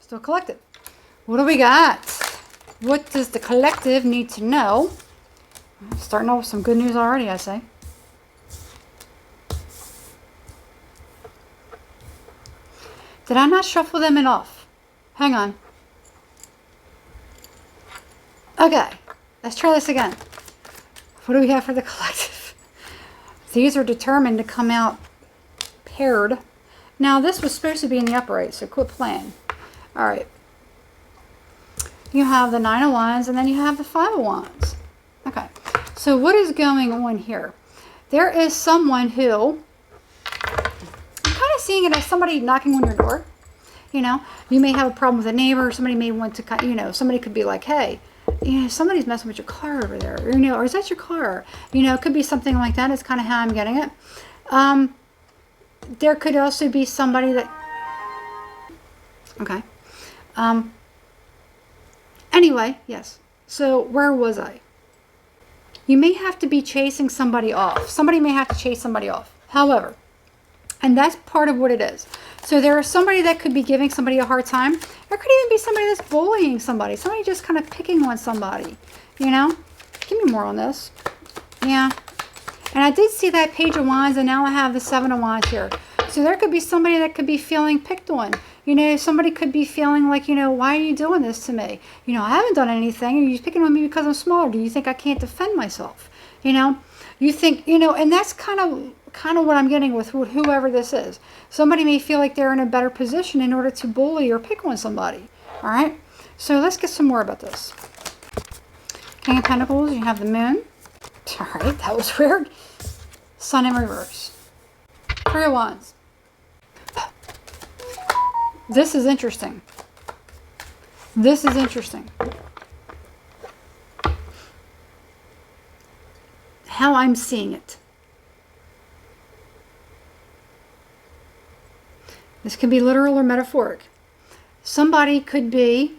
Still collective. What do we got? What does the collective need to know? Starting off with some good news already, I say. Did I not shuffle them enough? Hang on. Okay, let's try this again. What do we have for the collective? These are determined to come out paired. Now, this was supposed to be in the upright, so quit playing. All right. You have the 9 of Wands, and then you have the 5 of Wands. Okay, so what is going on here? There is someone who, I'm kind of seeing it as somebody knocking on your door. You know, you may have a problem with a neighbor. Somebody may want to, you know, somebody could be like, hey, you know, somebody's messing with your car over there. Or, you know, or is that your car? You know, it could be something like that. It's kind of how I'm getting it. There could also be somebody that, okay. Anyway, yes. So where was I? You may have to be chasing somebody off. Somebody may have to chase somebody off. However, and that's part of what it is. So there is somebody that could be giving somebody a hard time. There could even be somebody that's bullying somebody. Somebody just kind of picking on somebody. You know? Give me more on this. Yeah. And I did see that Page of Wands, and now I have the 7 of Wands here. So there could be somebody that could be feeling picked on. You know, somebody could be feeling like, you know, why are you doing this to me? You know, I haven't done anything. Are you picking on me because I'm smaller? Do you think I can't defend myself? You know, you think, you know, and that's kind of what I'm getting with whoever this is. Somebody may feel like they're in a better position in order to bully or pick on somebody. All right. So let's get some more about this. King of Pentacles, you have the Moon. All right, that was weird. Sun in reverse. 3 of Wands. This is interesting. This is interesting. How I'm seeing it. This can be literal or metaphoric. Somebody could be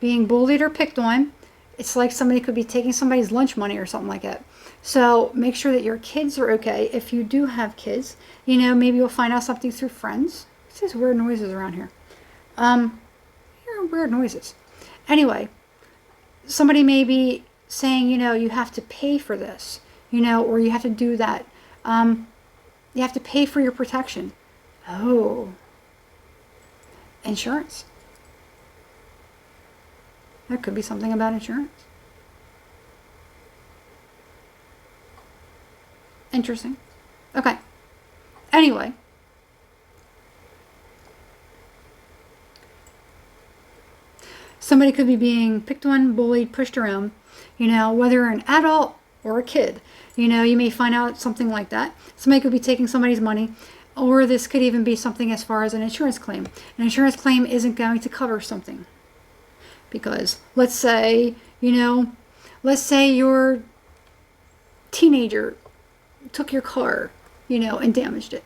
being bullied or picked on. It's like somebody could be taking somebody's lunch money or something like that. So make sure that your kids are okay. If you do have kids, you know, maybe you'll find out something through friends. What's these weird noises around here? Here are weird noises. Anyway, somebody may be saying, you know, you have to pay for this, you know, or you have to do that. You have to pay for your protection. Oh. Insurance. There could be something about insurance. Interesting. Okay. Anyway. Somebody could be being picked on, bullied, pushed around, you know, whether an adult or a kid. You know, you may find out something like that. Somebody could be taking somebody's money, or this could even be something as far as an insurance claim. An insurance claim isn't going to cover something. Because let's say, you know, let's say your teenager took your car, you know, and damaged it.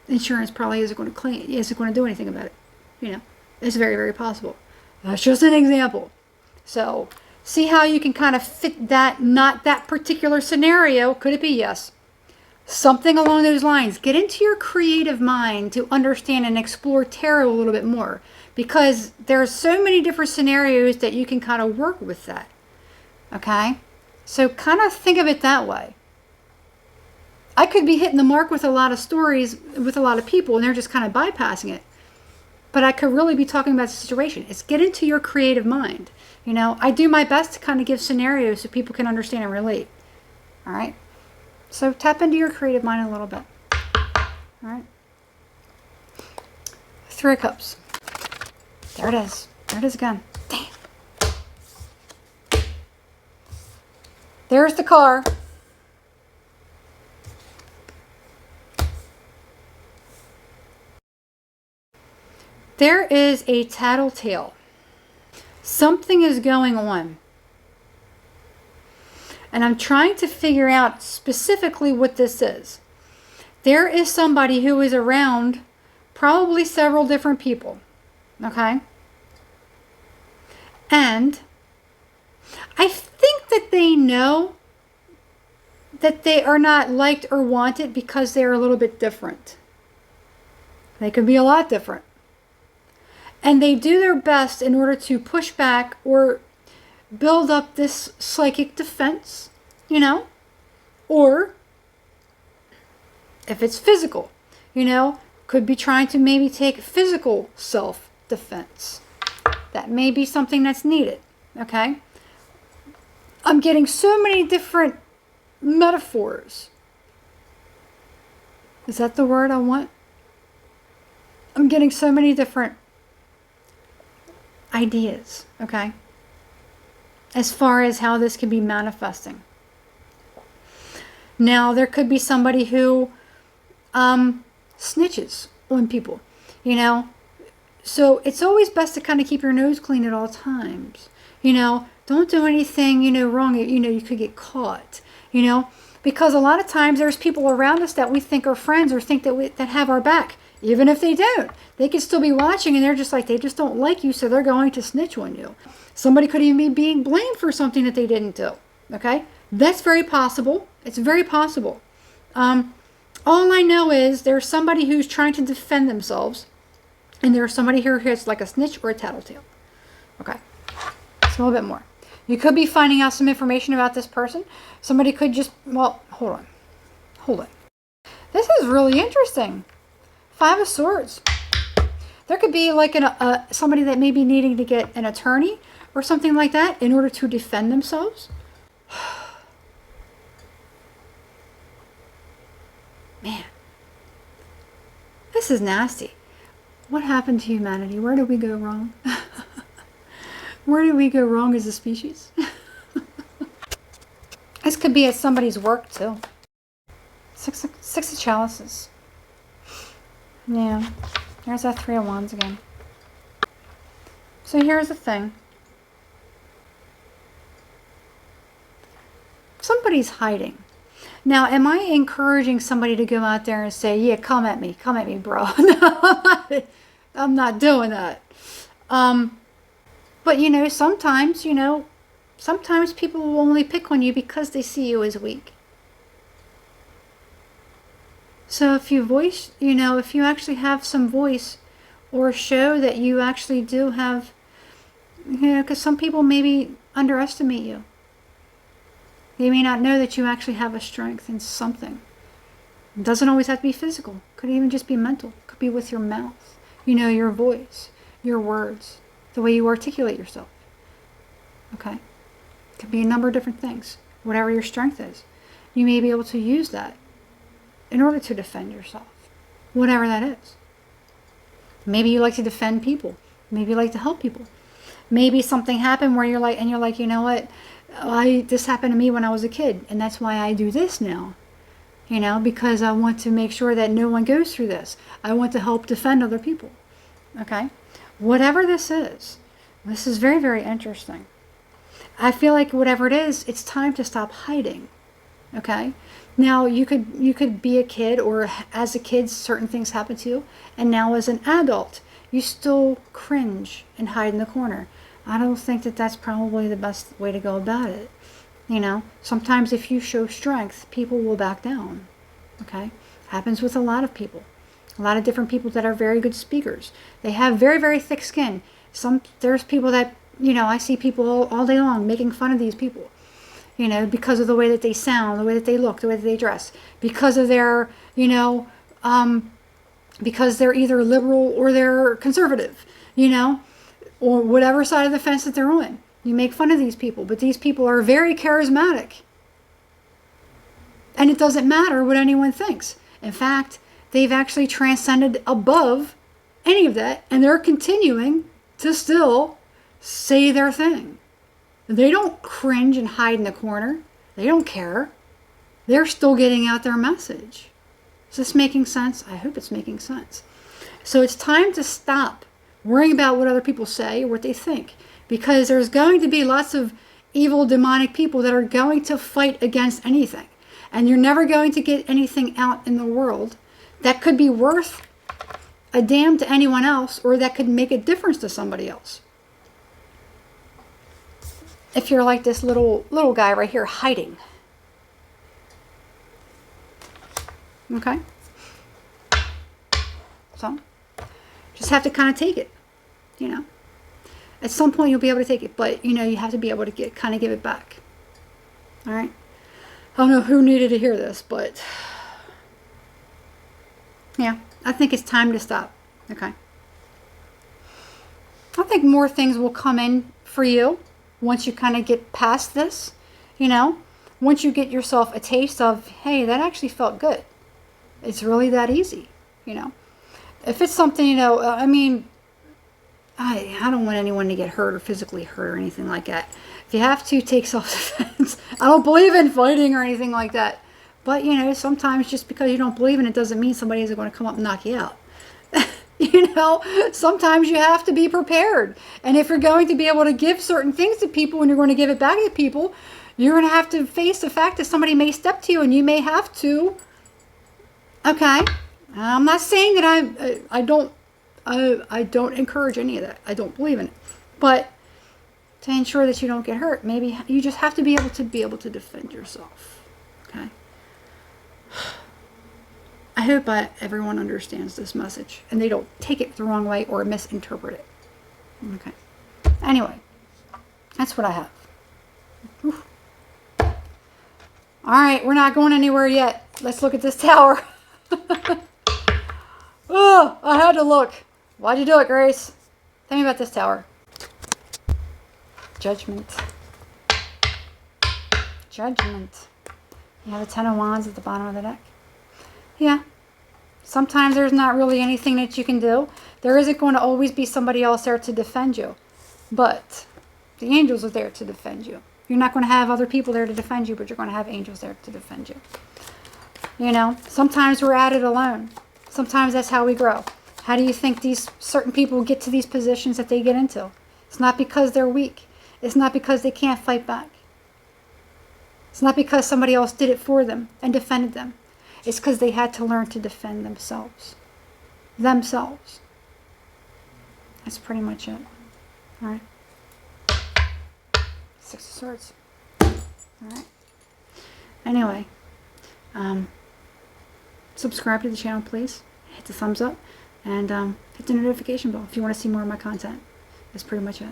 Insurance probably isn't going to do anything about it. You know, it's very, very possible. That's just an example. So see how you can kind of fit that, not that particular scenario. Could it be? Yes. Something along those lines. Get into your creative mind to understand and explore tarot a little bit more, because there's so many different scenarios that you can kind of work with that. Okay? So kind of think of it that way. I could be hitting the mark with a lot of stories with a lot of people, and they're just kind of bypassing it. But I could really be talking about the situation. It's get into your creative mind. You know, I do my best to kind of give scenarios so people can understand and relate. All right? So tap into your creative mind a little bit. All right? 3 of Cups. There it is. There it is again. Damn. There's the car. There is a tattletale. Something is going on. And I'm trying to figure out specifically what this is. There is somebody who is around probably several different people. Okay? And I think that they know that they are not liked or wanted because they're a little bit different. They could be a lot different. And they do their best in order to push back or build up this psychic defense, you know? Or if it's physical, you know, could be trying to maybe take physical self-defense. That may be something that's needed, okay? I'm getting so many different metaphors. Is that the word I want? I'm getting so many different ideas, okay? As far as how this could be manifesting. Now, there could be somebody who snitches on people, you know? So it's always best to kind of keep your nose clean at all times. You know, don't do anything, you know, wrong. You know, you could get caught, you know? Because a lot of times there's people around us that we think are friends or think that have our back. Even if they don't, they could still be watching and they're just like, they just don't like you, so they're going to snitch on you. Somebody could even be being blamed for something that they didn't do, okay? That's very possible. It's very possible. All I know is there's somebody who's trying to defend themselves, and there's somebody here who's like a snitch or a tattletale. Okay, it's a little bit more. You could be finding out some information about this person. Somebody could just, well, hold on. This is really interesting. 5 of Swords. There could be like somebody that may be needing to get an attorney or something like that in order to defend themselves. Man, this is nasty. What happened to humanity? Where did we go wrong? Where did we go wrong as a species? This could be at somebody's work too. Six of Chalices. Yeah, there's that 3 of Wands again. So here's the thing. Somebody's hiding. Now, am I encouraging somebody to go out there and say, yeah, come at me, bro? No, I'm not doing that. But, you know, sometimes people will only pick on you because they see you as weak. So if you voice, you know, if you actually have some voice or show that you actually do have, you know, because some people maybe underestimate you. They may not know that you actually have a strength in something. It doesn't always have to be physical. It could even just be mental. It could be with your mouth. You know, your voice, your words, the way you articulate yourself. Okay? It could be a number of different things. Whatever your strength is. You may be able to use that in order to defend yourself. Whatever that is. Maybe you like to defend people. Maybe you like to help people. Maybe something happened where you're like, you know what? This happened to me when I was a kid, and that's why I do this now. You know, because I want to make sure that no one goes through this. I want to help defend other people. Okay? Whatever this is very, very interesting. I feel like whatever it is, it's time to stop hiding. Okay? Now, you could be a kid, or as a kid, certain things happen to you, and now as an adult, you still cringe and hide in the corner. I don't think that that's probably the best way to go about it. You know, sometimes if you show strength, people will back down. Okay? Happens with a lot of people. A lot of different people that are very good speakers. They have very, very thick skin. There's people that, you know, I see people all day long making fun of these people. You know, because of the way that they sound, the way that they look, the way that they dress. Because of their, you know, because they're either liberal or they're conservative, you know, or whatever side of the fence that they're on. You make fun of these people, but these people are very charismatic. And it doesn't matter what anyone thinks. In fact, they've actually transcended above any of that, and they're continuing to still say their thing. They don't cringe and hide in the corner. They don't care. They're still getting out their message. Is this making sense? I hope it's making sense. So it's time to stop worrying about what other people say or what they think. Because there's going to be lots of evil, demonic people that are going to fight against anything. And you're never going to get anything out in the world that could be worth a damn to anyone else, or that could make a difference to somebody else. If you're like this little guy right here hiding. Okay? So, just have to kind of take it. you know. At some point you'll be able to take it, but, you know, you have to be able to kind of give it back. All right? I don't know who needed to hear this, but yeah, I think it's time to stop. Okay? I think more things will come in for you once you kind of get past this, you know. Once you get yourself a taste of, hey, that actually felt good. It's really that easy, you know. If it's something, you know, I mean, I don't want anyone to get hurt or physically hurt or anything like that. If you have to, take self-defense. I don't believe in fighting or anything like that. But, you know, sometimes just because you don't believe in it doesn't mean somebody isn't going to come up and knock you out. You know, sometimes you have to be prepared. And if you're going to be able to give certain things to people and you're going to give it back to people, you're going to have to face the fact that somebody may step to you and you may have to. Okay. I'm not saying that I don't encourage any of that. I don't believe in it. But to ensure that you don't get hurt, maybe you just have to be able to defend yourself. Okay. I hope everyone understands this message and they don't take it the wrong way or misinterpret it. Okay. Anyway, that's what I have. Whew. All right, we're not going anywhere yet. Let's look at this tower. Oh, I had to look. Why'd you do it, Grace? Tell me about this tower. Judgment. Judgment. You have a 10 of Wands at the bottom of the deck. Yeah. Sometimes there's not really anything that you can do. There isn't going to always be somebody else there to defend you. But the angels are there to defend you. You're not going to have other people there to defend you, but you're going to have angels there to defend you. You know, sometimes we're at it alone. Sometimes that's how we grow. How do you think these certain people get to these positions that they get into? It's not because they're weak. It's not because they can't fight back. It's not because somebody else did it for them and defended them. It's because they had to learn to defend themselves. Themselves. That's pretty much it. All right. 6 of Swords. All right. Anyway, subscribe to the channel, please. Hit the thumbs up and hit the notification bell if you want to see more of my content. That's pretty much it.